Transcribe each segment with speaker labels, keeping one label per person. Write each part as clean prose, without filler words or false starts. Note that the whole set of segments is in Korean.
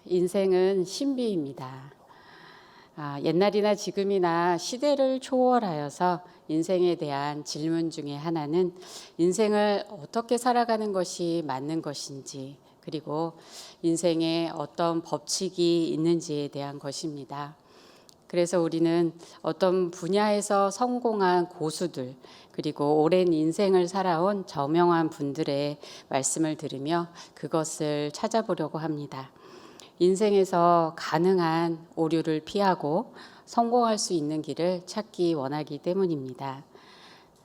Speaker 1: 인생은 신비입니다. 옛날이나 지금이나 시대를 초월하여서 인생에 대한 질문 중에 하나는 인생을 어떻게 살아가는 것이 맞는 것인지, 그리고 인생에 어떤 법칙이 있는지에 대한 것입니다. 그래서 우리는 어떤 분야에서 성공한 고수들, 그리고 오랜 인생을 살아온 저명한 분들의 말씀을 들으며 그것을 찾아보려고 합니다. 인생에서 가능한 오류를 피하고 성공할 수 있는 길을 찾기 원하기 때문입니다.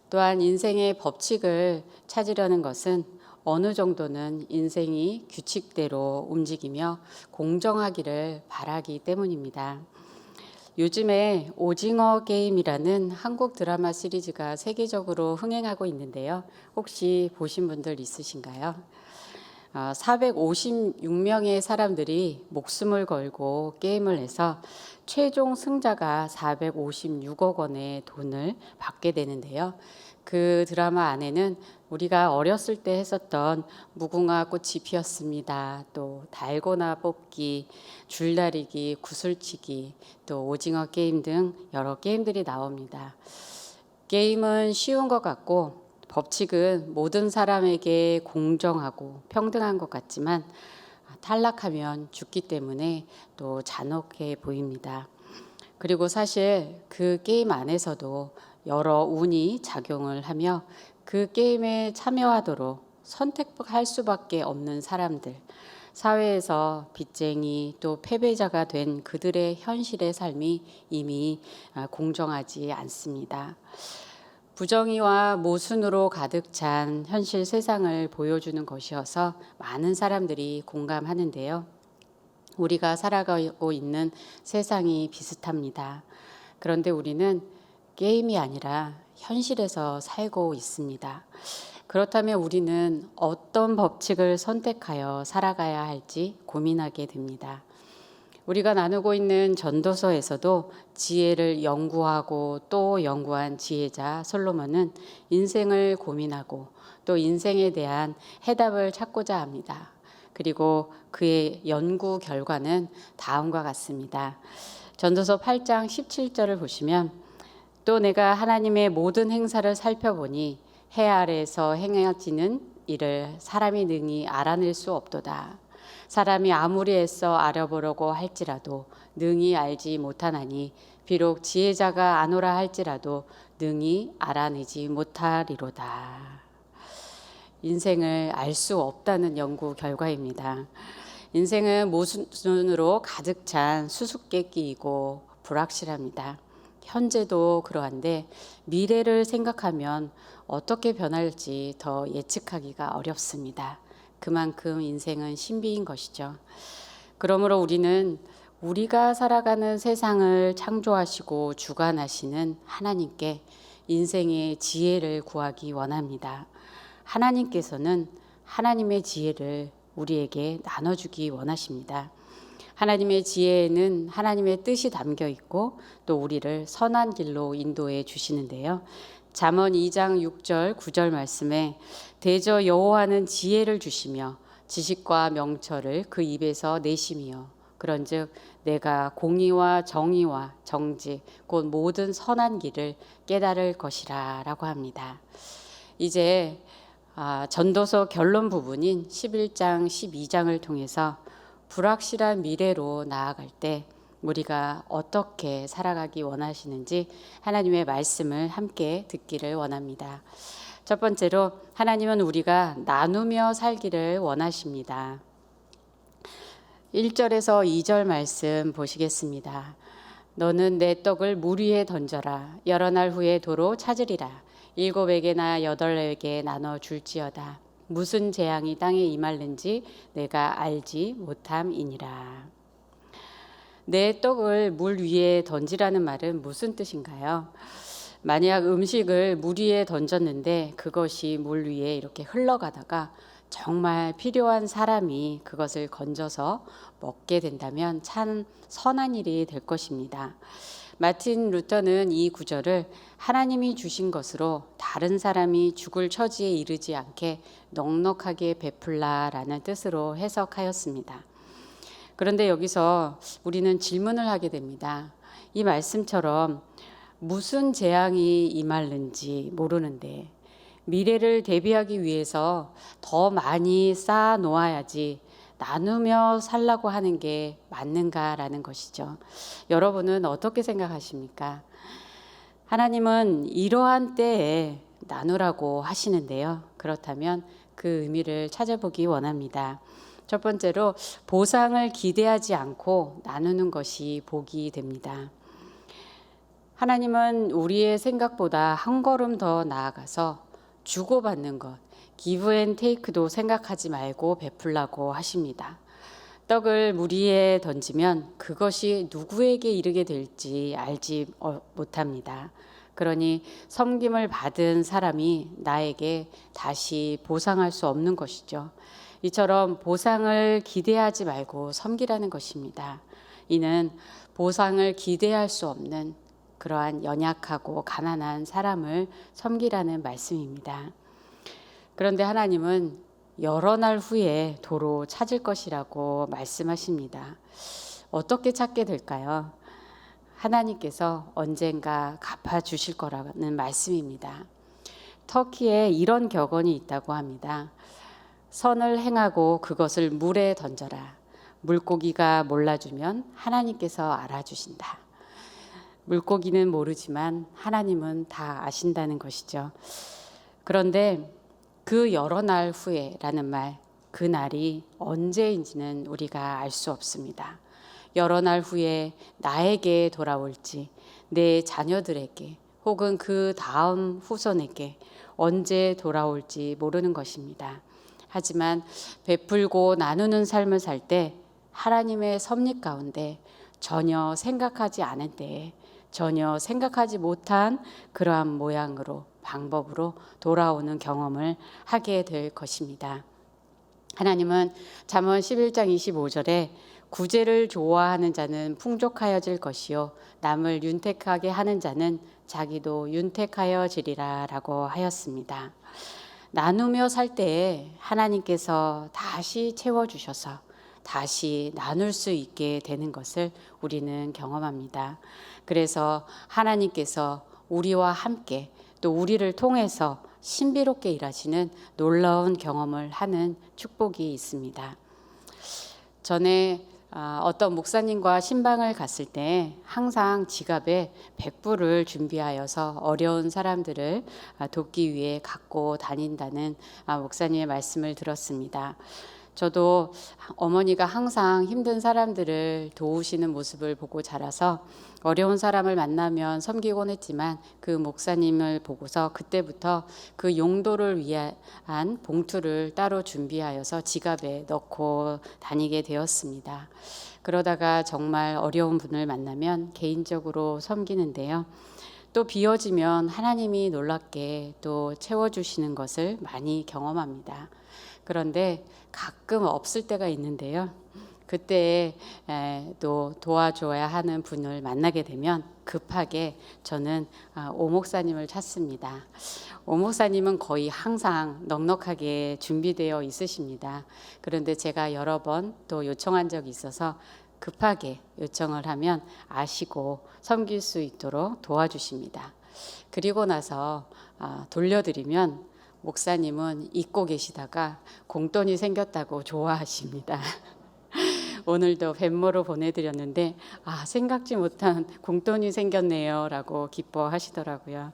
Speaker 1: 또한 인생의 법칙을 찾으려는 것은 어느 정도는 인생이 규칙대로 움직이며 공정하기를 바라기 때문입니다. 요즘에 오징어 게임이라는 한국 드라마 시리즈가 세계적으로 흥행하고 있는데요. 혹시 보신 분들 있으신가요? 456명의 사람들이 목숨을 걸고 게임을 해서 최종 승자가 456억 원의 돈을 받게 되는데요. 그 드라마 안에는 우리가 어렸을 때 했었던 무궁화 꽃이 피었습니다. 또 달고나 뽑기, 줄다리기, 구슬치기, 또 오징어 게임 등 여러 게임들이 나옵니다. 게임은 쉬운 것 같고 법칙은 모든 사람에게 공정하고 평등한 것 같지만 탈락하면 죽기 때문에 또 잔혹해 보입니다. 그리고 사실 그 게임 안에서도 여러 운이 작용을 하며 그 게임에 참여하도록 선택할 수밖에 없는 사람들, 사회에서 빚쟁이 또 패배자가 된 그들의 현실의 삶이 이미 공정하지 않습니다. 부정의와 모순으로 가득 찬 현실 세상을 보여주는 것이어서 많은 사람들이 공감하는데요. 우리가 살아가고 있는 세상이 비슷합니다. 그런데 우리는 게임이 아니라 현실에서 살고 있습니다. 그렇다면 우리는 어떤 법칙을 선택하여 살아가야 할지 고민하게 됩니다. 우리가 나누고 있는 전도서에서도 지혜를 연구하고 또 연구한 지혜자 솔로몬은 인생을 고민하고 또 인생에 대한 해답을 찾고자 합니다. 그리고 그의 연구 결과는 다음과 같습니다. 전도서 8장 17절을 보시면 또 내가 하나님의 모든 행사를 살펴보니 해 아래에서 행해지는 일을 사람이 능히 알아낼 수 없도다. 사람이 아무리 애써 알아보려고 할지라도 능히 알지 못하나니 비록 지혜자가 아노라 할지라도 능히 알아내지 못하리로다. 인생을 알 수 없다는 연구 결과입니다. 인생은 모순으로 가득 찬 수수께끼이고 불확실합니다. 현재도 그러한데 미래를 생각하면 어떻게 변할지 더 예측하기가 어렵습니다. 그만큼 인생은 신비인 것이죠. 그러므로 우리는 우리가 살아가는 세상을 창조하시고 주관하시는 하나님께 인생의 지혜를 구하기 원합니다. 하나님께서는 하나님의 지혜를 우리에게 나눠주기 원하십니다. 하나님의 지혜에는 하나님의 뜻이 담겨 있고 또 우리를 선한 길로 인도해 주시는데요. 잠언 2장 6절 9절 말씀에 대저 여호와는 지혜를 주시며 지식과 명철을 그 입에서 내심이요 그런즉 내가 공의와 정의와 정직 곧 모든 선한 길을 깨달을 것이라 라고 합니다. 이제 전도서 결론 부분인 11장 12장을 통해서 불확실한 미래로 나아갈 때 우리가 어떻게 살아가기 원하시는지 하나님의 말씀을 함께 듣기를 원합니다. 첫 번째로 하나님은 우리가 나누며 살기를 원하십니다. 1절에서 2절 말씀 보시겠습니다. 너는 내 떡을 물 위에 던져라. 여러 날 후에 도로 찾으리라. 7에게나 8에게 나눠 줄지어다. 무슨 재앙이 땅에 임할는지 내가 알지 못함이니라. 내 떡을 물 위에 던지라는 말은 무슨 뜻인가요? 만약 음식을 물 위에 던졌는데 그것이 물 위에 이렇게 흘러가다가 정말 필요한 사람이 그것을 건져서 먹게 된다면 참 선한 일이 될 것입니다. 마틴 루터는 이 구절을 하나님이 주신 것으로 다른 사람이 죽을 처지에 이르지 않게 넉넉하게 베풀라라는 뜻으로 해석하였습니다. 그런데 여기서 우리는 질문을 하게 됩니다. 이 말씀처럼 무슨 재앙이 임할는지 모르는데 미래를 대비하기 위해서 더 많이 쌓아 놓아야지 나누며 살라고 하는 게 맞는가라는 것이죠. 여러분은 어떻게 생각하십니까? 하나님은 이러한 때에 나누라고 하시는데요. 그렇다면 그 의미를 찾아보기 원합니다. 첫 번째로 보상을 기대하지 않고 나누는 것이 복이 됩니다. 하나님은 우리의 생각보다 한 걸음 더 나아가서 주고받는 것, give and take도 생각하지 말고 베풀라고 하십니다. 떡을 물 위에 던지면 그것이 누구에게 이르게 될지 알지 못합니다. 그러니 섬김을 받은 사람이 나에게 다시 보상할 수 없는 것이죠. 이처럼 보상을 기대하지 말고 섬기라는 것입니다. 이는 보상을 기대할 수 없는 그러한 연약하고 가난한 사람을 섬기라는 말씀입니다. 그런데 하나님은 여러 날 후에 도로 찾을 것이라고 말씀하십니다. 어떻게 찾게 될까요? 하나님께서 언젠가 갚아주실 거라는 말씀입니다. 터키에 이런 격언이 있다고 합니다. 선을 행하고 그것을 물에 던져라. 물고기가 몰라주면 하나님께서 알아주신다. 물고기는 모르지만 하나님은 다 아신다는 것이죠. 그런데 그 여러 날 후에라는 말, 그 날이 언제인지는 우리가 알 수 없습니다. 여러 날 후에 나에게 돌아올지, 내 자녀들에게 혹은 그 다음 후손에게 언제 돌아올지 모르는 것입니다. 하지만 베풀고 나누는 삶을 살 때 하나님의 섭리 가운데 전혀 생각하지 않은 때에 전혀 생각하지 못한 그러한 모양으로 방법으로 돌아오는 경험을 하게 될 것입니다. 하나님은 잠언 11장 25절에 구제를 좋아하는 자는 풍족하여질 것이요 남을 윤택하게 하는 자는 자기도 윤택하여지리라 라고 하였습니다. 나누며 살 때에 하나님께서 다시 채워주셔서 다시 나눌 수 있게 되는 것을 우리는 경험합니다. 그래서 하나님께서 우리와 함께 또 우리를 통해서 신비롭게 일하시는 놀라운 경험을 하는 축복이 있습니다. 전에 어떤 목사님과 신방을 갔을 때 항상 지갑에 100불을 준비하여서 어려운 사람들을 돕기 위해 갖고 다닌다는 목사님의 말씀을 들었습니다. 저도 어머니가 항상 힘든 사람들을 도우시는 모습을 보고 자라서 어려운 사람을 만나면 섬기곤 했지만 그 목사님을 보고서 그때부터 그 용도를 위한 봉투를 따로 준비하여서 지갑에 넣고 다니게 되었습니다. 그러다가 정말 어려운 분을 만나면 개인적으로 섬기는데요. 또 비워지면 하나님이 놀랍게 또 채워주시는 것을 많이 경험합니다. 그런데 가끔 없을 때가 있는데요. 그때 또 도와줘야 하는 분을 만나게 되면 급하게 저는 오 목사님을 찾습니다. 오 목사님은 거의 항상 넉넉하게 준비되어 있으십니다. 그런데 제가 여러 번 또 요청한 적이 있어서 급하게 요청을 하면 아시고 섬길 수 있도록 도와주십니다. 그리고 나서 돌려드리면 목사님은 잊고 계시다가 공돈이 생겼다고 좋아하십니다. 오늘도 뱃모로 보내드렸는데 생각지 못한 공돈이 생겼네요 라고 기뻐하시더라고요.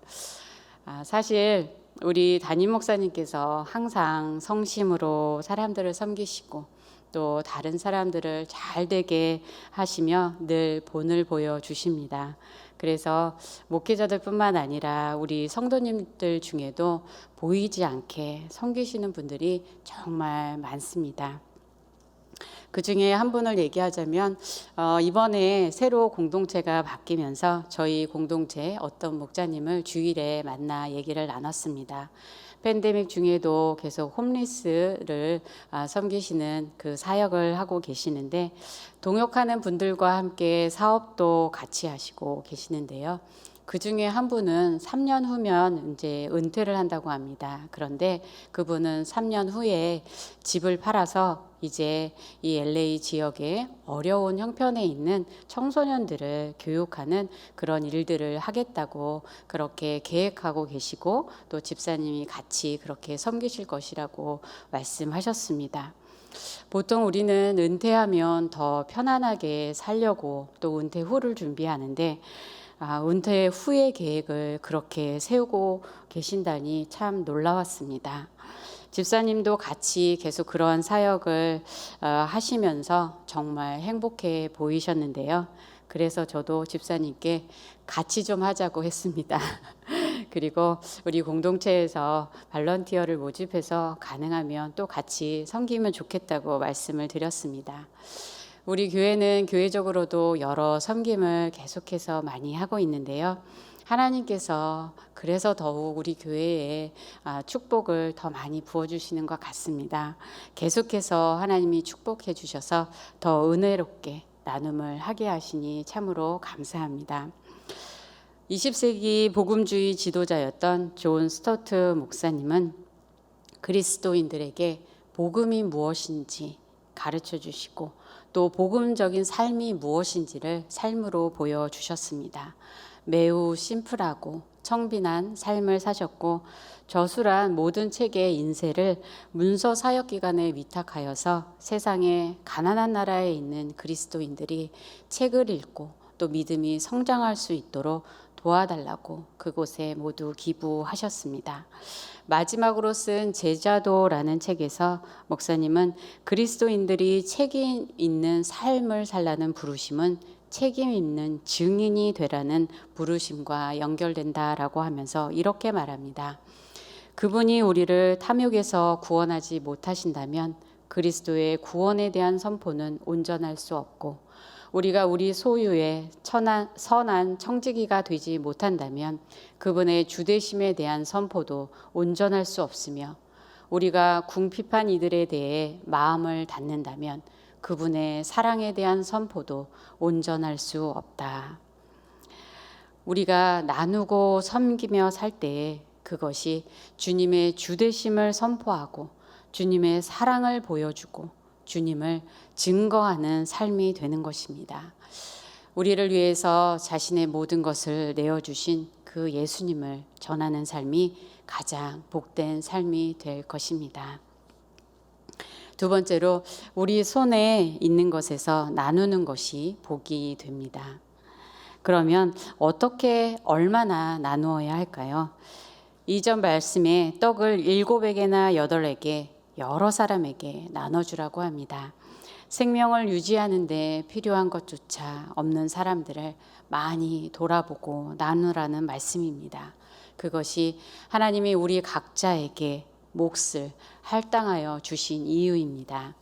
Speaker 1: 사실 우리 담임 목사님께서 항상 성심으로 사람들을 섬기시고 또 다른 사람들을 잘 되게 하시며 늘 본을 보여주십니다. 그래서 목회자들뿐만 아니라 우리 성도님들 중에도 보이지 않게 섬기시는 분들이 정말 많습니다. 그 중에 한 분을 얘기하자면 이번에 새로 공동체가 바뀌면서 저희 공동체 어떤 목자님을 주일에 만나 얘기를 나눴습니다. 팬데믹 중에도 계속 홈리스를 섬기시는 그 사역을 하고 계시는데 동역하는 분들과 함께 사업도 같이 하시고 계시는데요. 그 중에 한 분은 3년 후면 이제 은퇴를 한다고 합니다. 그런데 그분은 3년 후에 집을 팔아서 이제 이 LA 지역의 어려운 형편에 있는 청소년들을 교육하는 그런 일들을 하겠다고 그렇게 계획하고 계시고, 또 집사님이 같이 그렇게 섬기실 것이라고 말씀하셨습니다. 보통 우리는 은퇴하면 더 편안하게 살려고 또 은퇴 후를 준비하는데, 은퇴 후의 계획을 그렇게 세우고 계신다니 참 놀라웠습니다. 집사님도 같이 계속 그러한 사역을 하시면서 정말 행복해 보이셨는데요. 그래서 저도 집사님께 같이 좀 하자고 했습니다. 그리고 우리 공동체에서 발런티어를 모집해서 가능하면 또 같이 섬기면 좋겠다고 말씀을 드렸습니다. 우리 교회는 교회적으로도 여러 섬김을 계속해서 많이 하고 있는데요. 하나님께서 그래서 더욱 우리 교회에 축복을 더 많이 부어주시는 것 같습니다. 계속해서 하나님이 축복해 주셔서 더 은혜롭게 나눔을 하게 하시니 참으로 감사합니다. 20세기 복음주의 지도자였던 존 스토트 목사님은 그리스도인들에게 복음이 무엇인지 가르쳐 주시고, 또 복음적인 삶이 무엇인지를 삶으로 보여주셨습니다. 매우 심플하고 청빈한 삶을 사셨고, 저술한 모든 책의 인쇄를 문서 사역 기관에 위탁하여서 세상의 가난한 나라에 있는 그리스도인들이 책을 읽고 또 믿음이 성장할 수 있도록 도와달라고 그곳에 모두 기부하셨습니다. 마지막으로 쓴 제자도라는 책에서 목사님은 그리스도인들이 책임 있는 삶을 살라는 부르심은 책임 있는 증인이 되라는 부르심과 연결된다라고 하면서 이렇게 말합니다. 그분이 우리를 탐욕에서 구원하지 못하신다면 그리스도의 구원에 대한 선포는 온전할 수 없고, 우리가 우리 소유의 선한 청지기가 되지 못한다면 그분의 주되심에 대한 선포도 온전할 수 없으며, 우리가 궁핍한 이들에 대해 마음을 닫는다면 그분의 사랑에 대한 선포도 온전할 수 없다. 우리가 나누고 섬기며 살 때에 그것이 주님의 주되심을 선포하고 주님의 사랑을 보여주고 주님을 증거하는 삶이 되는 것입니다. 우리를 위해서 자신의 모든 것을 내어주신 그 예수님을 전하는 삶이 가장 복된 삶이 될 것입니다. 두 번째로, 우리 손에 있는 것에서 나누는 것이 복이 됩니다. 그러면 어떻게 얼마나 나누어야 할까요? 이전 말씀에 떡을 7에게나 8에게 여러 사람에게 나눠주라고 합니다. 생명을 유지하는 데 필요한 것조차 없는 사람들을 많이 돌아보고 나누라는 말씀입니다. 그것이 하나님이 우리 각자에게 몫을 할당하여 주신 이유입니다.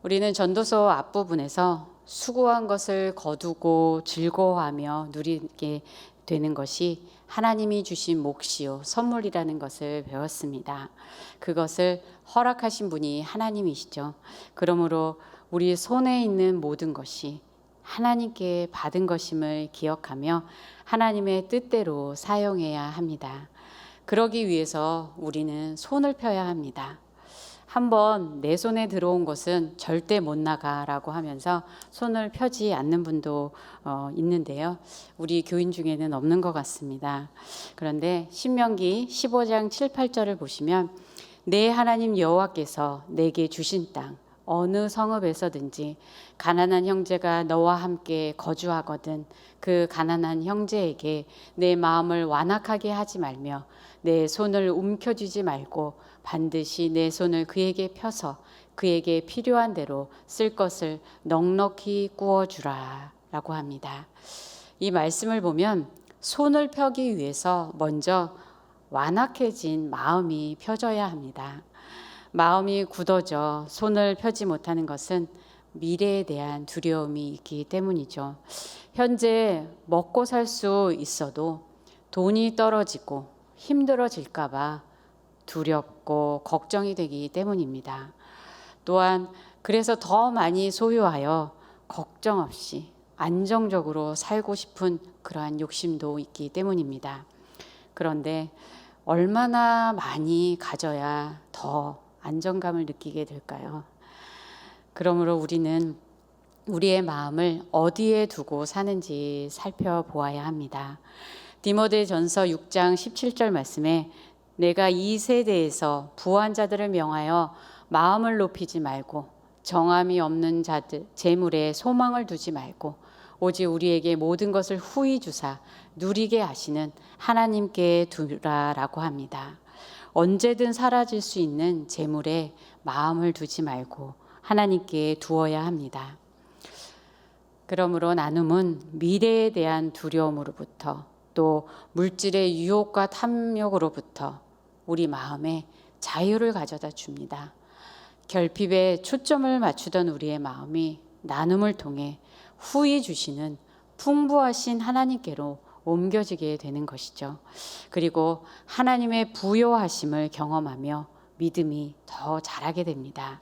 Speaker 1: 우리는 전도서 앞부분에서 수고한 것을 거두고 즐거워하며 누리게 되는 것이 하나님이 주신 몫이요 선물이라는 것을 배웠습니다. 그것을 허락하신 분이 하나님이시죠. 그러므로 우리 손에 있는 모든 것이 하나님께 받은 것임을 기억하며 하나님의 뜻대로 사용해야 합니다. 그러기 위해서 우리는 손을 펴야 합니다. 한번 내 손에 들어온 것은 절대 못 나가라고 하면서 손을 펴지 않는 분도 있는데요. 우리 교인 중에는 없는 것 같습니다. 그런데 신명기 15장 7, 8절을 보시면, 내 하나님 여호와께서 내게 주신 땅 어느 성읍에서든지 가난한 형제가 너와 함께 거주하거든 그 가난한 형제에게 내 마음을 완악하게 하지 말며 내 손을 움켜쥐지 말고 반드시 내 손을 그에게 펴서 그에게 필요한 대로 쓸 것을 넉넉히 구워주라 라고 합니다. 이 말씀을 보면 손을 펴기 위해서 먼저 완악해진 마음이 펴져야 합니다. 마음이 굳어져 손을 펴지 못하는 것은 미래에 대한 두려움이 있기 때문이죠. 현재 먹고 살 수 있어도 돈이 떨어지고 힘들어질까 봐 두렵고 걱정이 되기 때문입니다. 또한 그래서 더 많이 소유하여 걱정 없이 안정적으로 살고 싶은 그러한 욕심도 있기 때문입니다. 그런데 얼마나 많이 가져야 더 안정감을 느끼게 될까요? 그러므로 우리는 우리의 마음을 어디에 두고 사는지 살펴보아야 합니다. 디모데전서 6장 17절 말씀에 내가 이 세대에서 부한 자들을 명하여 마음을 높이지 말고 정함이 없는 자들 재물에 소망을 두지 말고 오직 우리에게 모든 것을 후히 주사 누리게 하시는 하나님께 두라라고 합니다. 언제든 사라질 수 있는 재물에 마음을 두지 말고 하나님께 두어야 합니다. 그러므로 나눔은 미래에 대한 두려움으로부터 또 물질의 유혹과 탐욕으로부터 우리 마음에 자유를 가져다 줍니다. 결핍에 초점을 맞추던 우리의 마음이 나눔을 통해 후히 주시는 풍부하신 하나님께로 옮겨지게 되는 것이죠. 그리고 하나님의 부요하심을 경험하며 믿음이 더 자라게 됩니다.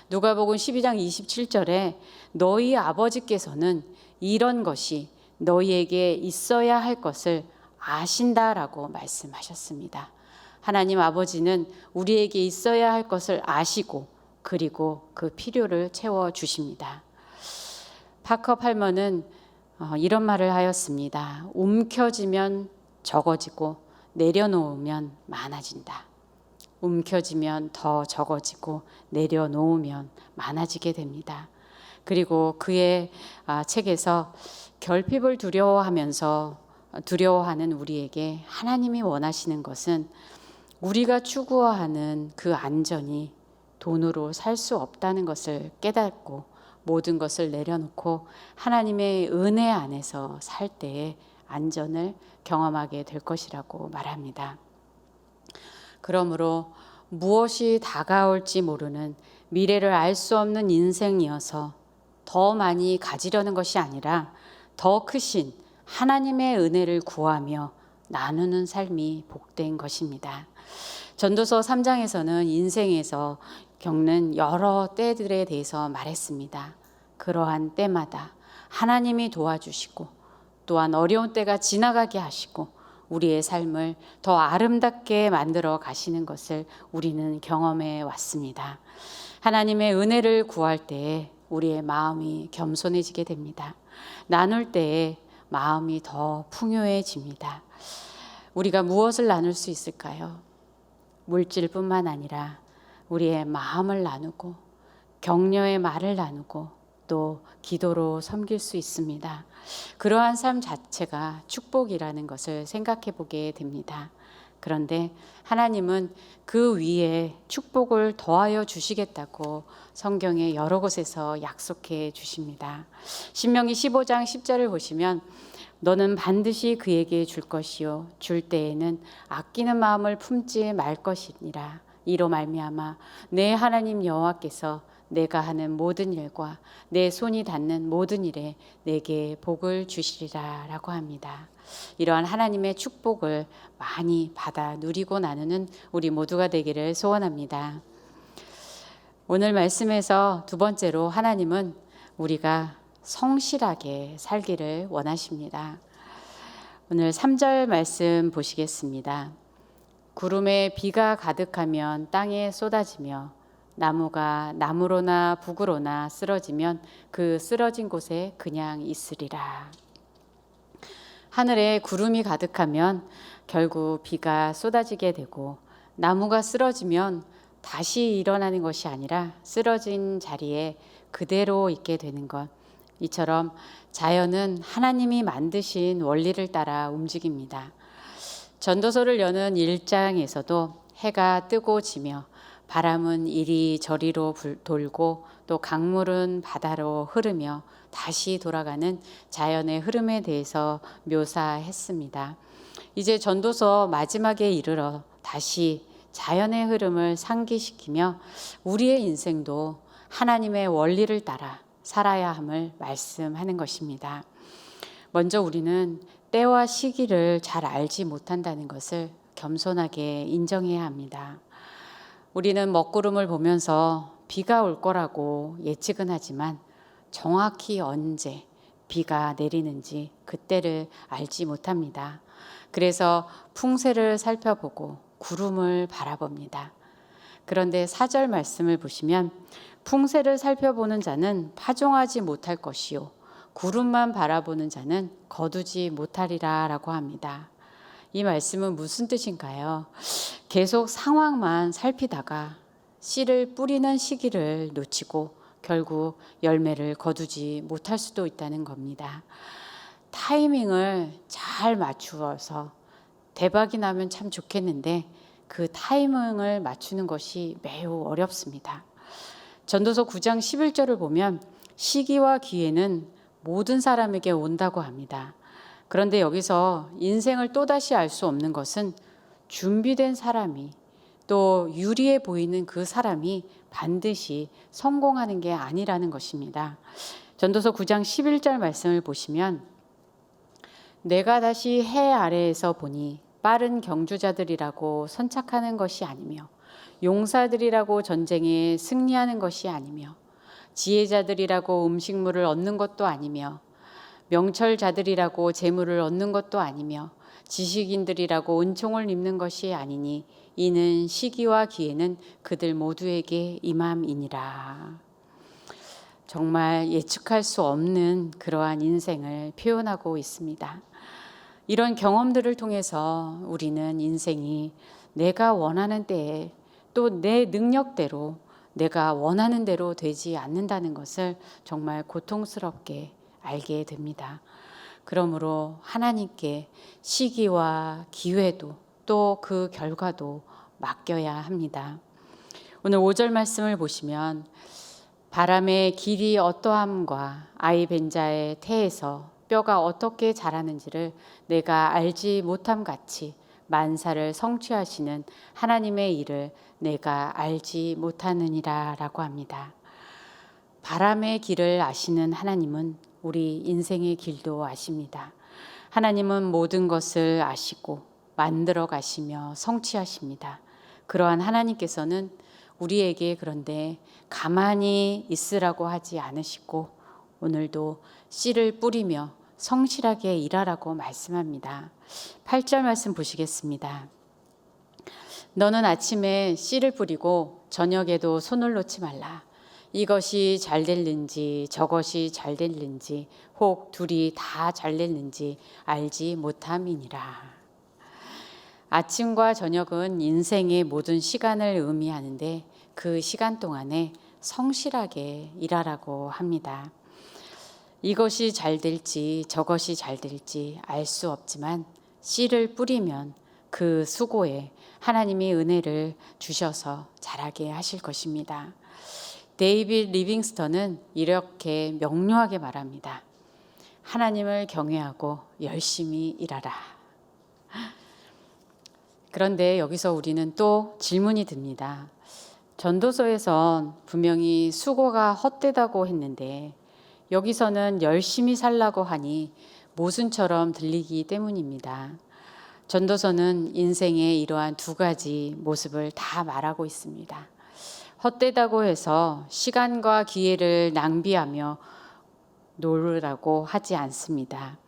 Speaker 1: 누가복음 12장 27절에 너희 아버지께서는 이런 것이 너희에게 있어야 할 것을 아신다라고 말씀하셨습니다. 하나님 아버지는 우리에게 있어야 할 것을 아시고 그리고 그 필요를 채워주십니다. 파커 팔머는 이런 말을 하였습니다. 움켜쥐면 적어지고 내려놓으면 많아진다. 움켜쥐면 더 적어지고 내려놓으면 많아지게 됩니다. 그리고 그의 책에서 결핍을 두려워하는 우리에게 하나님이 원하시는 것은 우리가 추구하는 그 안전이 돈으로 살 수 없다는 것을 깨닫고 모든 것을 내려놓고 하나님의 은혜 안에서 살 때에 안전을 경험하게 될 것이라고 말합니다. 그러므로 무엇이 다가올지 모르는 미래를 알 수 없는 인생이어서 더 많이 가지려는 것이 아니라 더 크신 하나님의 은혜를 구하며 나누는 삶이 복된 것입니다. 전도서 3장에서는 인생에서 겪는 여러 때들에 대해서 말했습니다. 그러한 때마다 하나님이 도와주시고 또한 어려운 때가 지나가게 하시고 우리의 삶을 더 아름답게 만들어 가시는 것을 우리는 경험해 왔습니다. 하나님의 은혜를 구할 때에 우리의 마음이 겸손해지게 됩니다. 나눌 때에 마음이 더 풍요해집니다. 우리가 무엇을 나눌 수 있을까요? 물질뿐만 아니라 우리의 마음을 나누고 격려의 말을 나누고 또 기도로 섬길 수 있습니다. 그러한 삶 자체가 축복이라는 것을 생각해 보게 됩니다. 그런데 하나님은 그 위에 축복을 더하여 주시겠다고 성경의 여러 곳에서 약속해 주십니다. 신명기 15장 10절을 보시면 너는 반드시 그에게 줄 것이요 줄 때에는 아끼는 마음을 품지 말 것이니라. 이로 말미암아 내 하나님 여호와께서 내가 하는 모든 일과 내 손이 닿는 모든 일에 내게 복을 주시리라 라고 합니다. 이러한 하나님의 축복을 많이 받아 누리고 나누는 우리 모두가 되기를 소원합니다. 오늘 말씀에서 두 번째로 하나님은 우리가 성실하게 살기를 원하십니다. 오늘 3절 말씀 보시겠습니다. 구름에 비가 가득하면 땅에 쏟아지며 나무가 나무로나 북으로나 쓰러지면 그 쓰러진 곳에 그냥 있으리라. 하늘에 구름이 가득하면 결국 비가 쏟아지게 되고 나무가 쓰러지면 다시 일어나는 것이 아니라 쓰러진 자리에 그대로 있게 되는 것. 이처럼 자연은 하나님이 만드신 원리를 따라 움직입니다. 전도서를 여는 1장에서도 해가 뜨고 지며 바람은 이리저리로 돌고 또 강물은 바다로 흐르며 다시 돌아가는 자연의 흐름에 대해서 묘사했습니다. 이제 전도서 마지막에 이르러 다시 자연의 흐름을 상기시키며 우리의 인생도 하나님의 원리를 따라 살아야 함을 말씀하는 것입니다. 먼저 우리는 때와 시기를 잘 알지 못한다는 것을 겸손하게 인정해야 합니다. 우리는 먹구름을 보면서 비가 올 거라고 예측은 하지만 정확히 언제 비가 내리는지 그때를 알지 못합니다. 그래서 풍세를 살펴보고 구름을 바라봅니다. 그런데 4절 말씀을 보시면 풍세를 살펴보는 자는 파종하지 못할 것이요 구름만 바라보는 자는 거두지 못하리라 라고 합니다. 이 말씀은 무슨 뜻인가요? 계속 상황만 살피다가 씨를 뿌리는 시기를 놓치고 결국 열매를 거두지 못할 수도 있다는 겁니다. 타이밍을 잘 맞추어서 대박이 나면 참 좋겠는데 그 타이밍을 맞추는 것이 매우 어렵습니다. 전도서 9장 11절을 보면 시기와 기회는 모든 사람에게 온다고 합니다. 그런데 여기서 인생을 또다시 알 수 없는 것은 준비된 사람이 또 유리해 보이는 그 사람이 반드시 성공하는 게 아니라는 것입니다. 전도서 9장 11절 말씀을 보시면 내가 다시 해 아래에서 보니 빠른 경주자들이라고 선착하는 것이 아니며 용사들이라고 전쟁에 승리하는 것이 아니며 지혜자들이라고 음식물을 얻는 것도 아니며 명철자들이라고 재물을 얻는 것도 아니며 지식인들이라고 은총을 입는 것이 아니니 이는 시기와 기회는 그들 모두에게 임함이니라. 정말 예측할 수 없는 그러한 인생을 표현하고 있습니다. 이런 경험들을 통해서 우리는 인생이 내가 원하는 때에 또 내 능력대로 내가 원하는 대로 되지 않는다는 것을 정말 고통스럽게 알게 됩니다. 그러므로 하나님께 시기와 기회도 또 그 결과도 맡겨야 합니다. 오늘 5절 말씀을 보시면 바람의 길이 어떠함과 아이 벤자의 태에서 뼈가 어떻게 자라는지를 내가 알지 못함 같이 만사를 성취하시는 하나님의 일을 내가 알지 못하느니라 라고 합니다. 바람의 길을 아시는 하나님은 우리 인생의 길도 아십니다. 하나님은 모든 것을 아시고 만들어 가시며 성취하십니다. 그러한 하나님께서는 우리에게 그런데 가만히 있으라고 하지 않으시고 오늘도 씨를 뿌리며 성실하게 일하라고 말씀합니다. 8절 말씀 보시겠습니다. 너는 아침에 씨를 뿌리고 저녁에도 손을 놓지 말라. 이것이 잘 될는지 저것이 잘 될는지 혹 둘이 다 잘 될는지 알지 못함이니라. 아침과 저녁은 인생의 모든 시간을 의미하는데 그 시간 동안에 성실하게 일하라고 합니다. 이것이 잘 될지 저것이 잘 될지 알 수 없지만 씨를 뿌리면 그 수고에 하나님이 은혜를 주셔서 자라게 하실 것입니다. 데이빗 리빙스턴은 이렇게 명료하게 말합니다. 하나님을 경외하고 열심히 일하라. 그런데 여기서 우리는 또 질문이 듭니다. 전도서에선 분명히 수고가 헛되다고 했는데 여기서는 열심히 살라고 하니 모순처럼 들리기 때문입니다. 전도서는 인생의 이러한 두 가지 모습을 다 말하고 있습니다. 헛되다고 해서 시간과 기회를 낭비하며 놀으라고 하지 않습니다.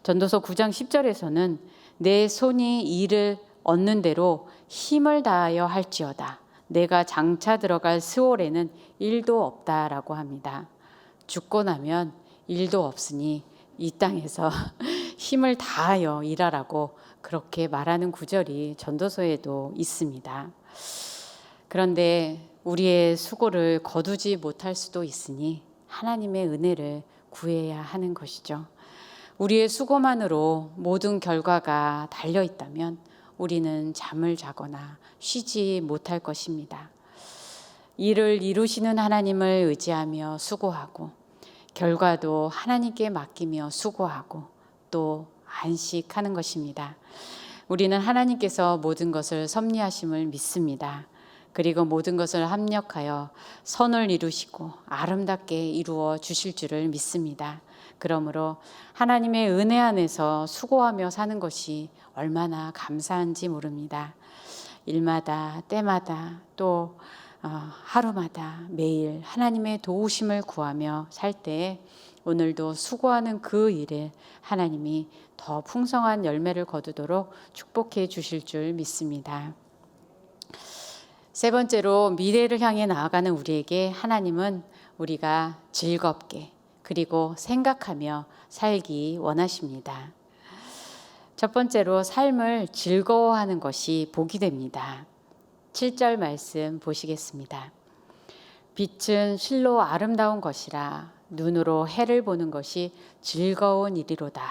Speaker 1: 전도서 9장 10절에서는 내 손이 일을 얻는 대로 힘을 다하여 할지어다. 내가 장차 들어갈 스올에는 일도 없다라고 합니다. 죽고 나면 일도 없으니 이 땅에서 힘을 다하여 일하라고 그렇게 말하는 구절이 전도서에도 있습니다. 그런데 우리의 수고를 거두지 못할 수도 있으니 하나님의 은혜를 구해야 하는 것이죠. 우리의 수고만으로 모든 결과가 달려 있다면 우리는 잠을 자거나 쉬지 못할 것입니다. 일을 이루시는 하나님을 의지하며 수고하고 결과도 하나님께 맡기며 수고하고 또 안식하는 것입니다. 우리는 하나님께서 모든 것을 섭리하심을 믿습니다. 그리고 모든 것을 합력하여 선을 이루시고 아름답게 이루어 주실 줄을 믿습니다. 그러므로 하나님의 은혜 안에서 수고하며 사는 것이 얼마나 감사한지 모릅니다. 일마다 때마다 또 하루마다 매일 하나님의 도우심을 구하며 살 때에 오늘도 수고하는 그 일에 하나님이 더 풍성한 열매를 거두도록 축복해 주실 줄 믿습니다. 세 번째로 미래를 향해 나아가는 우리에게 하나님은 우리가 즐겁게 그리고 생각하며 살기 원하십니다. 첫 번째로 삶을 즐거워하는 것이 복이 됩니다. 7절 말씀 보시겠습니다. 빛은 실로 아름다운 것이라 눈으로 해를 보는 것이 즐거운 일이로다.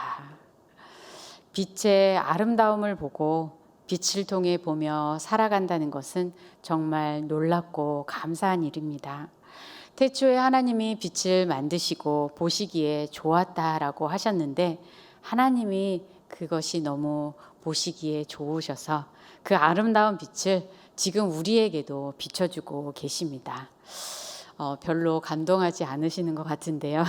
Speaker 1: 빛의 아름다움을 보고 빛을 통해 보며 살아간다는 것은 정말 놀랍고 감사한 일입니다. 태초에 하나님이 빛을 만드시고 보시기에 좋았다라고 하셨는데 하나님이 그것이 너무 보시기에 좋으셔서 그 아름다운 빛을 지금 우리에게도 비춰주고 계십니다. 별로 감동하지 않으시는 것 같은데요.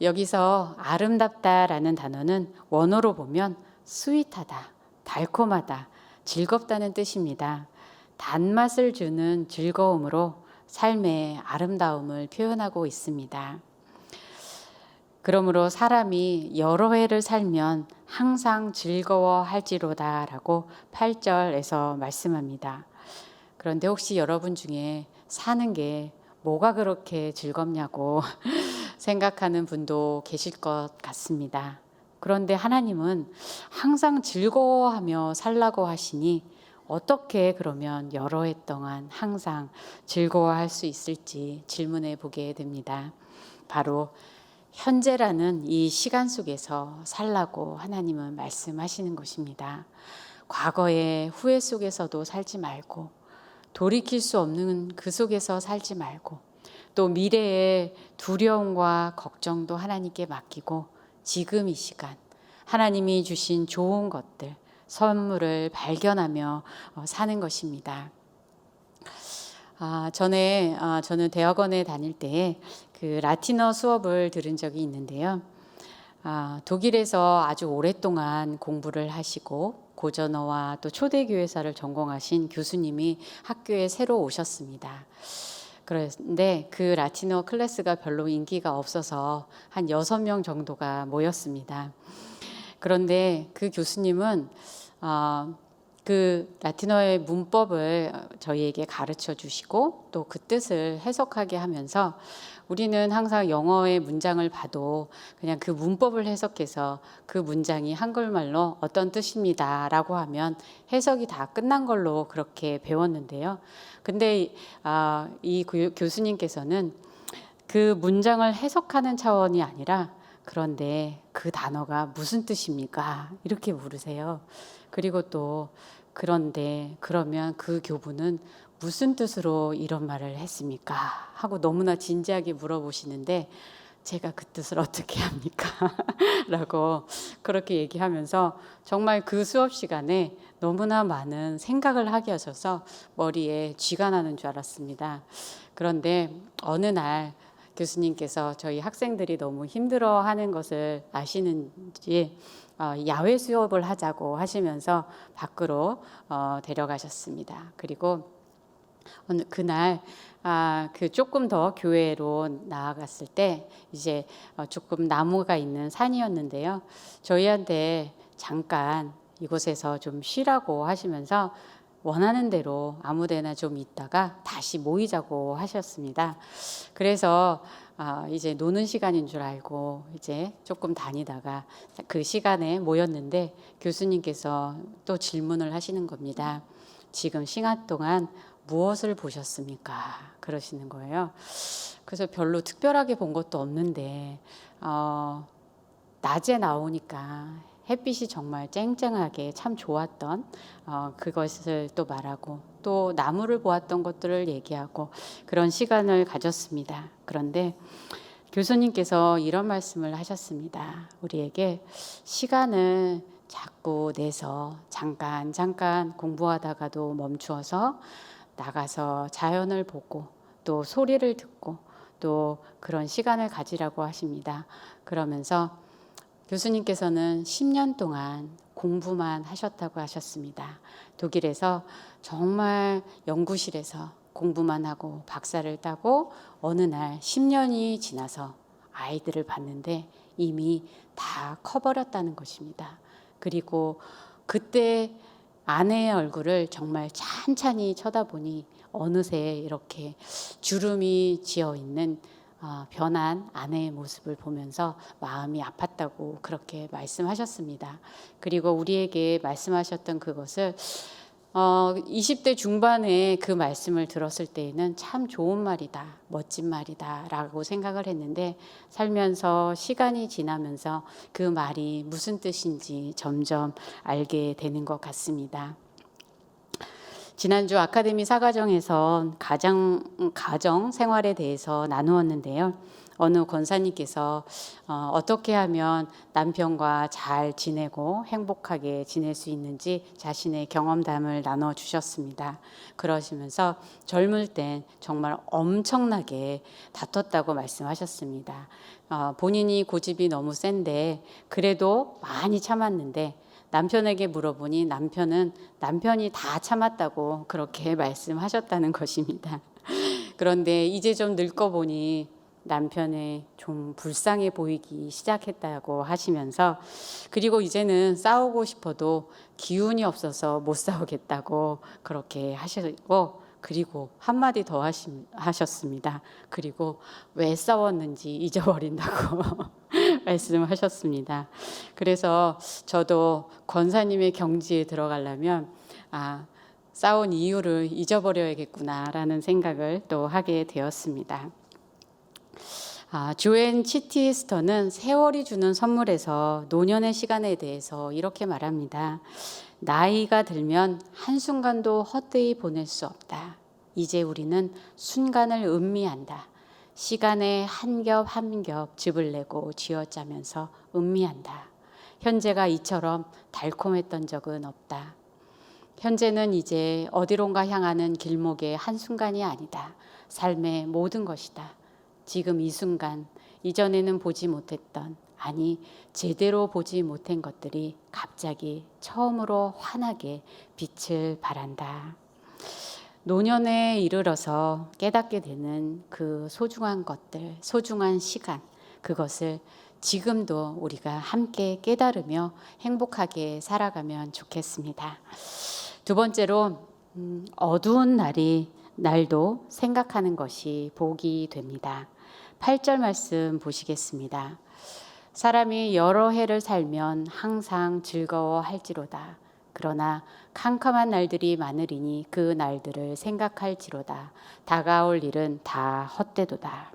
Speaker 1: 여기서 아름답다라는 단어는 원어로 보면 스윗하다, 달콤하다, 즐겁다는 뜻입니다. 단맛을 주는 즐거움으로 삶의 아름다움을 표현하고 있습니다. 그러므로 사람이 여러 해를 살면 항상 즐거워할지로다라고 8절에서 말씀합니다. 그런데 혹시 여러분 중에 사는 게 뭐가 그렇게 즐겁냐고 생각하는 분도 계실 것 같습니다. 그런데 하나님은 항상 즐거워하며 살라고 하시니 어떻게 그러면 여러 해 동안 항상 즐거워할 수 있을지 질문해 보게 됩니다. 바로 현재라는 이 시간 속에서 살라고 하나님은 말씀하시는 것입니다. 과거의 후회 속에서도 살지 말고 돌이킬 수 없는 그 속에서 살지 말고 또 미래의 두려움과 걱정도 하나님께 맡기고 지금 이 시간 하나님이 주신 좋은 것들 선물을 발견하며 사는 것입니다. 저는 대학원에 다닐 때 그 라틴어 수업을 들은 적이 있는데요. 독일에서 아주 오랫동안 공부를 하시고 고전어와 또 초대교회사를 전공하신 교수님이 학교에 새로 오셨습니다. 그런데 그 라틴어 클래스가 별로 인기가 없어서 한 6명 정도가 모였습니다. 그런데 그 교수님은 그 라틴어의 문법을 저희에게 가르쳐 주시고 또 그 뜻을 해석하게 하면서 우리는 항상 영어의 문장을 봐도 그냥 그 문법을 해석해서 그 문장이 한글말로 어떤 뜻입니다라고 하면 해석이 다 끝난 걸로 그렇게 배웠는데요. 근데 이 교수님께서는 그 문장을 해석하는 차원이 아니라 그런데 그 단어가 무슨 뜻입니까? 이렇게 물으세요. 그리고 또 그런데 그러면 그 교부는 무슨 뜻으로 이런 말을 했습니까? 하고 너무나 진지하게 물어보시는데 제가 그 뜻을 어떻게 합니까? 라고 그렇게 얘기하면서 정말 그 수업 시간에 너무나 많은 생각을 하게 하셔서 머리에 쥐가 나는 줄 알았습니다. 그런데 어느 날 교수님께서 저희 학생들이 너무 힘들어하는 것을 아시는지 야외 수업을 하자고 하시면서 밖으로 데려가셨습니다. 그리고 그날 그 조금 더 교회로 나아갔을 때 이제 조금 나무가 있는 산이었는데요. 저희한테 잠깐 이곳에서 좀 쉬라고 하시면서 원하는 대로 아무데나 좀 있다가 다시 모이자고 하셨습니다. 그래서 이제 노는 시간인 줄 알고 이제 조금 다니다가 그 시간에 모였는데 교수님께서 또 질문을 하시는 겁니다. 지금 시간 동안 무엇을 보셨습니까? 그러시는 거예요. 그래서 별로 특별하게 본 것도 없는데 낮에 나오니까 햇빛이 정말 쨍쨍하게 참 좋았던 그것을 또 말하고 또 나무를 보았던 것들을 얘기하고 그런 시간을 가졌습니다. 그런데 교수님께서 이런 말씀을 하셨습니다. 우리에게 시간을 자꾸 내서 잠깐 공부하다가도 멈추어서 나가서 자연을 보고 또 소리를 듣고 또 그런 시간을 가지라고 하십니다. 그러면서 교수님께서는 10년 동안 공부만 하셨다고 하셨습니다. 독일에서 정말 연구실에서 공부만 하고 박사를 따고 어느 날 10년이 지나서 아이들을 봤는데 이미 다 커버렸다는 것입니다. 그리고 그때 아내의 얼굴을 정말 찬찬히 쳐다보니 어느새 이렇게 주름이 지어 있는 변한 아내의 모습을 보면서 마음이 아팠다고 그렇게 말씀하셨습니다. 그리고 우리에게 말씀하셨던 그것을 20대 중반에 그 말씀을 들었을 때에는 참 좋은 말이다, 멋진 말이다 라고 생각을 했는데, 살면서 시간이 지나면서 그 말이 무슨 뜻인지 점점 알게 되는 것 같습니다. 지난주 아카데미 사과정에서 가정 생활에 대해서 나누었는데요. 어느 권사님께서 어떻게 하면 남편과 잘 지내고 행복하게 지낼 수 있는지 자신의 경험담을 나눠주셨습니다. 그러시면서 젊을 땐 정말 엄청나게 다퉜다고 말씀하셨습니다. 본인이 고집이 너무 센데 그래도 많이 참았는데, 남편에게 물어보니 남편이 다 참았다고 그렇게 말씀하셨다는 것입니다. 그런데 이제 좀 늙어 보니 남편이 좀 불쌍해 보이기 시작했다고 하시면서, 그리고 이제는 싸우고 싶어도 기운이 없어서 못 싸우겠다고 그렇게 하시고, 그리고 한마디 더 하셨습니다. 그리고 왜 싸웠는지 잊어버린다고 말씀하셨습니다. 그래서 저도 권사님의 경지에 들어가려면 싸운 이유를 잊어버려야겠구나라는 생각을 또 하게 되었습니다. 조앤 치티스터는 세월이 주는 선물에서 노년의 시간에 대해서 이렇게 말합니다. 나이가 들면 한순간도 헛되이 보낼 수 없다. 이제 우리는 순간을 음미한다. 시간에 한 겹 한 겹 즙을 내고 쥐어짜면서 음미한다. 현재가 이처럼 달콤했던 적은 없다. 현재는 이제 어디론가 향하는 길목의 한순간이 아니다. 삶의 모든 것이다. 지금 이 순간, 이전에는 보지 못했던, 아니 제대로 보지 못한 것들이 갑자기 처음으로 환하게 빛을 발한다. 노년에 이르러서 깨닫게 되는 그 소중한 것들, 소중한 시간, 그것을 지금도 우리가 함께 깨달으며 행복하게 살아가면 좋겠습니다. 두 번째로, 어두운 날도 생각하는 것이 복이 됩니다. 8절 말씀 보시겠습니다. 사람이 여러 해를 살면 항상 즐거워할지로다. 그러나 캄캄한 날들이 많으리니 그 날들을 생각할지로다. 다가올 일은 다 헛되도다.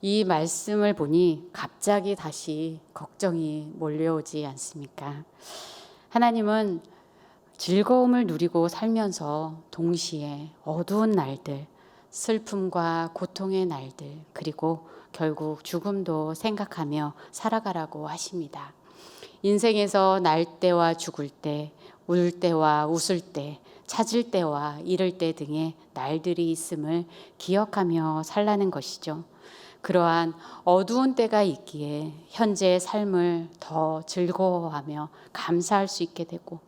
Speaker 1: 이 말씀을 보니 갑자기 다시 걱정이 몰려오지 않습니까? 하나님은 즐거움을 누리고 살면서 동시에 어두운 날들, 슬픔과 고통의 날들, 그리고 결국 죽음도 생각하며 살아가라고 하십니다. 인생에서 날 때와 죽을 때, 울 때와 웃을 때, 찾을 때와 잃을 때 등의 날들이 있음을 기억하며 살라는 것이죠. 그러한 어두운 때가 있기에 현재의 삶을 더 즐거워하며 감사할 수 있게 되고,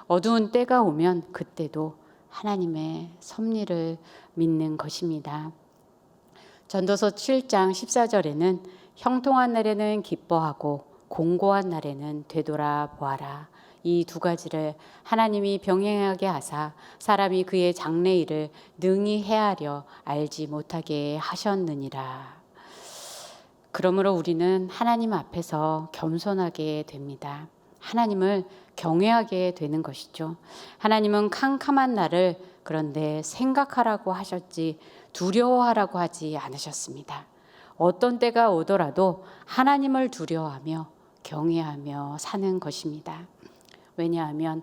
Speaker 1: 어두운 때가 오면 그때도 하나님의 섭리를 믿는 것입니다. 전도서 7장 14절에는 형통한 날에는 기뻐하고 공고한 날에는 되돌아보아라. 이 두 가지를 하나님이 병행하게 하사 사람이 그의 장래일을 능히 헤아려 알지 못하게 하셨느니라. 그러므로 우리는 하나님 앞에서 겸손하게 됩니다. 하나님을 경외하게 되는 것이죠. 하나님은 캄캄한 날을 그런데 생각하라고 하셨지 두려워하라고 하지 않으셨습니다. 어떤 때가 오더라도 하나님을 두려워하며 경외하며 사는 것입니다. 왜냐하면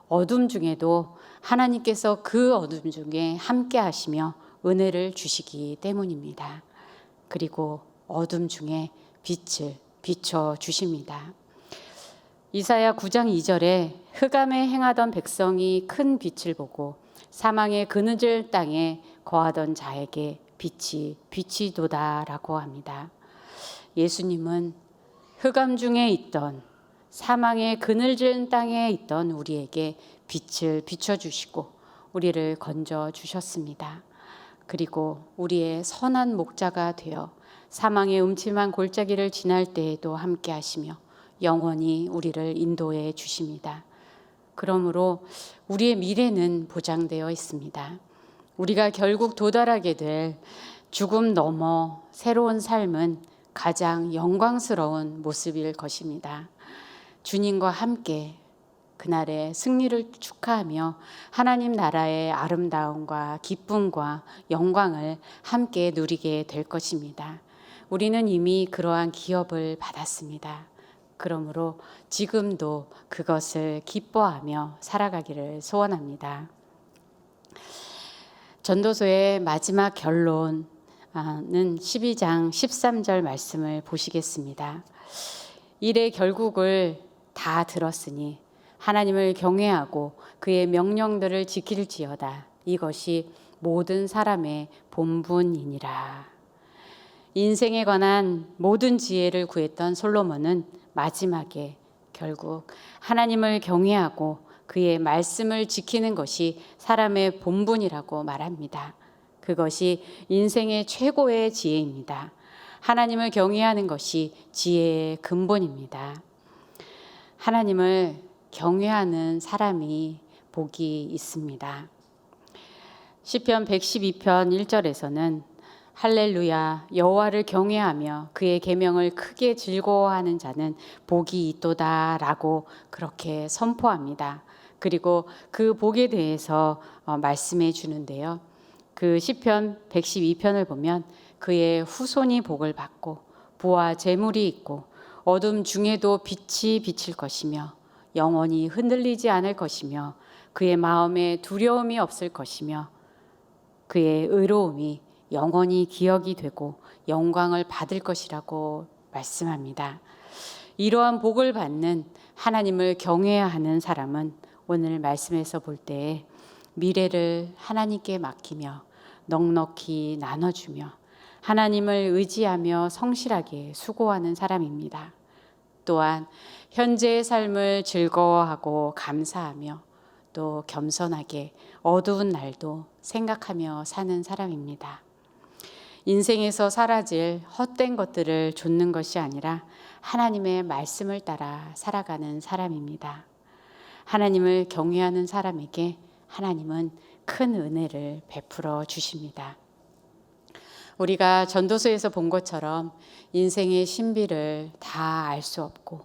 Speaker 1: 어둠 중에도 하나님께서 그 어둠 중에 함께 하시며 은혜를 주시기 때문입니다. 그리고 어둠 중에 빛을 비춰 주십니다. 이사야 9장 2절에 흑암에 행하던 백성이 큰 빛을 보고 사망의 그늘질 땅에 거하던 자에게 빛이 비치도다라고 합니다. 예수님은 흑암 중에 있던 사망의 그늘진 땅에 있던 우리에게 빛을 비춰주시고 우리를 건져주셨습니다. 그리고 우리의 선한 목자가 되어 사망의 음침한 골짜기를 지날 때에도 함께 하시며 영원히 우리를 인도해 주십니다. 그러므로 우리의 미래는 보장되어 있습니다. 우리가 결국 도달하게 될 죽음 넘어 새로운 삶은 가장 영광스러운 모습일 것입니다. 주님과 함께 그날의 승리를 축하하며 하나님 나라의 아름다움과 기쁨과 영광을 함께 누리게 될 것입니다. 우리는 이미 그러한 기업을 받았습니다. 그러므로 지금도 그것을 기뻐하며 살아가기를 소원합니다. 전도서의 마지막 결론은 12장 13절 말씀을 보시겠습니다. 일의 결국을 다 들었으니 하나님을 경외하고 그의 명령들을 지킬지어다. 이것이 모든 사람의 본분이니라. 인생에 관한 모든 지혜를 구했던 솔로몬은 마지막에 결국 하나님을 경외하고 그의 말씀을 지키는 것이 사람의 본분이라고 말합니다. 그것이 인생의 최고의 지혜입니다. 하나님을 경외하는 것이 지혜의 근본입니다. 하나님을 경외하는 사람이 복이 있습니다. 시편 112편 1절에서는 할렐루야 여호와를 경외하며 그의 계명을 크게 즐거워하는 자는 복이 있도다라고 그렇게 선포합니다. 그리고 그 복에 대해서 말씀해 주는데요. 그 시편 112편을 보면 그의 후손이 복을 받고 부와 재물이 있고 어둠 중에도 빛이 비칠 것이며 영원히 흔들리지 않을 것이며 그의 마음에 두려움이 없을 것이며 그의 의로움이 영원히 기억이 되고 영광을 받을 것이라고 말씀합니다. 이러한 복을 받는 하나님을 경외하는 사람은 오늘 말씀에서 볼 때 미래를 하나님께 맡기며 넉넉히 나눠주며 하나님을 의지하며 성실하게 수고하는 사람입니다. 또한 현재의 삶을 즐거워하고 감사하며 또 겸손하게 어두운 날도 생각하며 사는 사람입니다. 인생에서 사라질 헛된 것들을 좇는 것이 아니라 하나님의 말씀을 따라 살아가는 사람입니다. 하나님을 경외하는 사람에게 하나님은 큰 은혜를 베풀어 주십니다. 우리가 전도서에서 본 것처럼 인생의 신비를 다 알 수 없고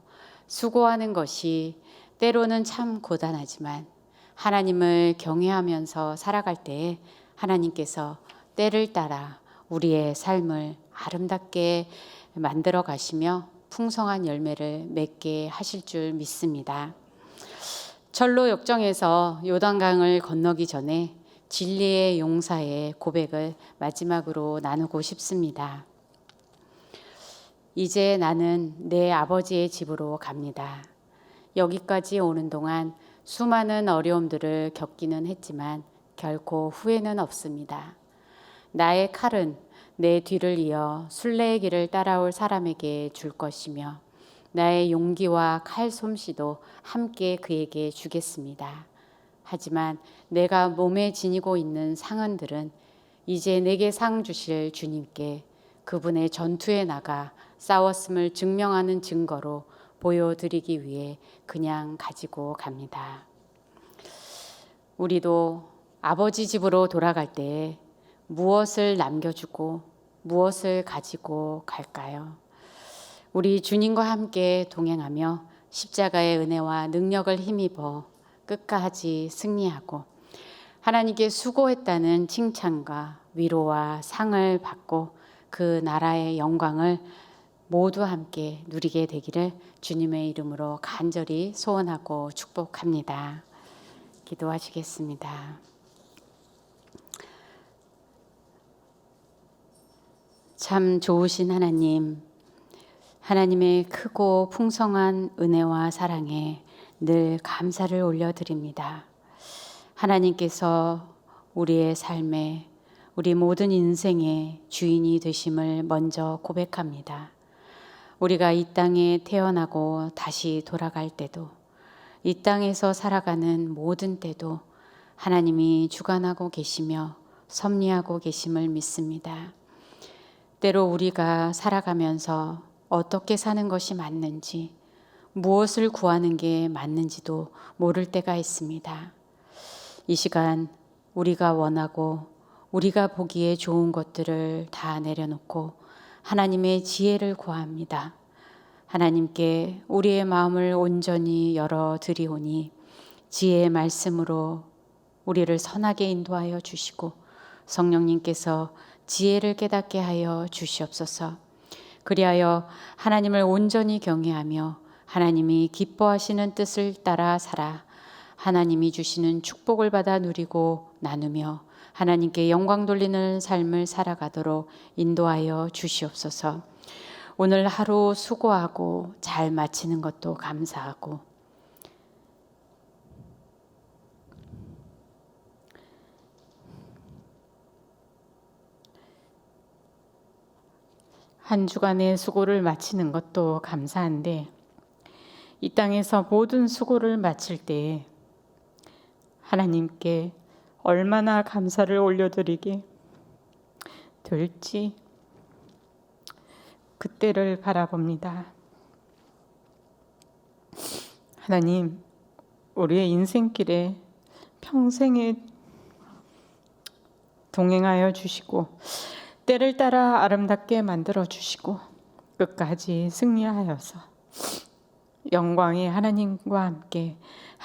Speaker 1: 수고하는 것이 때로는 참 고단하지만 하나님을 경외하면서 살아갈 때에 하나님께서 때를 따라 우리의 삶을 아름답게 만들어 가시며 풍성한 열매를 맺게 하실 줄 믿습니다. 철로 역정에서 요단강을 건너기 전에 진리의 용사의 고백을 마지막으로 나누고 싶습니다. 이제 나는 내 아버지의 집으로 갑니다. 여기까지 오는 동안 수많은 어려움들을 겪기는 했지만 결코 후회는 없습니다. 나의 칼은 내 뒤를 이어 순례의 길을 따라올 사람에게 줄 것이며 나의 용기와 칼 솜씨도 함께 그에게 주겠습니다. 하지만 내가 몸에 지니고 있는 상흔들은 이제 내게 상 주실 주님께 그분의 전투에 나가 싸웠음을 증명하는 증거로 보여드리기 위해 그냥 가지고 갑니다. 우리도 아버지 집으로 돌아갈 때 무엇을 남겨주고 무엇을 가지고 갈까요? 우리 주님과 함께 동행하며 십자가의 은혜와 능력을 힘입어 끝까지 승리하고 하나님께 수고했다는 칭찬과 위로와 상을 받고 그 나라의 영광을 모두 함께 누리게 되기를 주님의 이름으로 간절히 소원하고 축복합니다. 기도하시겠습니다. 참 좋으신 하나님, 하나님의 크고 풍성한 은혜와 사랑에 늘 감사를 올려드립니다. 하나님께서 우리의 삶에 우리 모든 인생의 주인이 되심을 먼저 고백합니다. 우리가 이 땅에 태어나고 다시 돌아갈 때도 이 땅에서 살아가는 모든 때도 하나님이 주관하고 계시며 섭리하고 계심을 믿습니다. 때로 우리가 살아가면서 어떻게 사는 것이 맞는지 무엇을 구하는 게 맞는지도 모를 때가 있습니다. 이 시간 우리가 원하고 우리가 보기에 좋은 것들을 다 내려놓고 하나님의 지혜를 구합니다. 하나님께 우리의 마음을 온전히 열어 드리오니 지혜의 말씀으로 우리를 선하게 인도하여 주시고 성령님께서 지혜를 깨닫게 하여 주시옵소서. 그리하여 하나님을 온전히 경외하며 하나님이 기뻐하시는 뜻을 따라 살아 하나님이 주시는 축복을 받아 누리고 나누며 하나님께 영광 돌리는 삶을 살아가도록 인도하여 주시옵소서. 오늘 하루 수고하고 잘 마치는 것도 감사하고 한 주간의 수고를 마치는 것도 감사한데 이 땅에서 모든 수고를 마칠 때 하나님께 얼마나 감사를 올려드리게 될지 그때를 바라봅니다. 하나님, 우리의 인생길에 평생에 동행하여 주시고 때를 따라 아름답게 만들어 주시고 끝까지 승리하여서 영광의 하나님과 함께